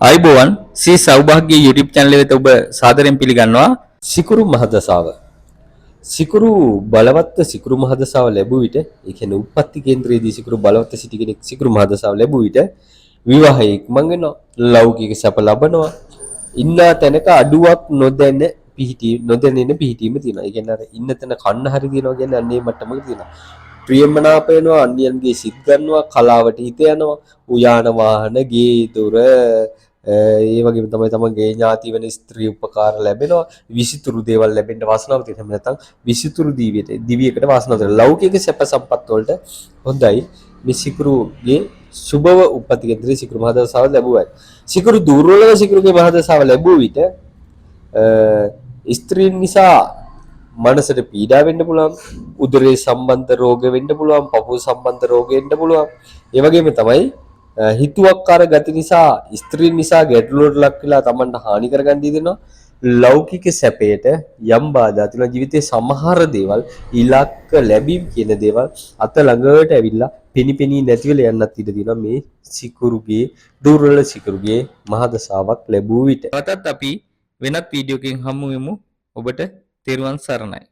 ආයුබෝවන් සී සෞභාග්‍ය YouTube channel එකට ඔබ සාදරයෙන් පිළිගන්නවා. සිකුරු මහදසාව සිකුරු බලවත් සිකුරු මහදසාව ලැබුව විට ඒ කියන්නේ උප්පත්ති කේන්ද්‍රයේදී සිකුරු බලවත් සිටි කෙනෙක් සිකුරු මහදසාව ලැබුව විට විවාහය ඉක්මන් වෙනවා, ලෞකික සැප ලබනවා, ඉන්නා තැනක අඩුවක් නොදැනෙන පිහිටීම තියෙනවා. ඒ කියන්නේ අර ඉන්න තැන කන්න හරි දිනවා කියන්නේ අන්නේ මට්ටමක තියෙනවා. ප්‍රියමනාප වෙනවා, අන්‍යයන්ගේ සිත් ගන්නවා, කලාවට හිත යනවා, උයාන වාහන, ගේ දොර, ඒ වගේම තමයි තමන්ගේ ඥාති වෙන ස්ත්‍රී උපකාර ලැබෙනවා, විසිතුරු දේවල් ලැබෙන්න වාසනාව තියෙනවා. නැත්නම් විසිතුරු දිවියකට වාසනාව තියෙනවා. ලෞකික සැප සම්පත් වලට හොඳයි මේ සිකුරුගේ සුබව උප්පත්ති කේන්ද්‍රයේ සිකුරු මහදසාව ලැබුවා. සිකුරු දුර්වලව සිකුරුගේ මහදසාව ලැබුව විට ස්ත්‍රීන් නිසා මනසට පීඩා වෙන්න පුළුවන්, උදරයේ සම්බන්ධ රෝග වෙන්න පුළුවන්, පපුව සම්බන්ධ රෝග වෙන්න පුළුවන්. ඒ වගේම තමයි හිතුවක්කාර ගති නිසා ස්ත්‍රීන් නිසා ගැටලුවට ලක් වෙලා Tamanට හානි කරගන්න දෙනවා. ලෞකික සැපයට යම් බාධා තියෙනවා. ජීවිතයේ සමහර දේවල් ඉලක්ක ලැබීම් කියන දේවල් අත ළඟට ඇවිල්ලා පිනිපිනී නැති වෙලා යන්නත් ඉඩ තියෙනවා මේ සිකුරුගේ දුර්වල සිකුරුගේ මහදසාවක් ලැබුව විට. තවතත් අපි වෙනත් වීඩියෝ එකකින් හමු වෙමු. ඔබට තෙරුවන් සරණයි.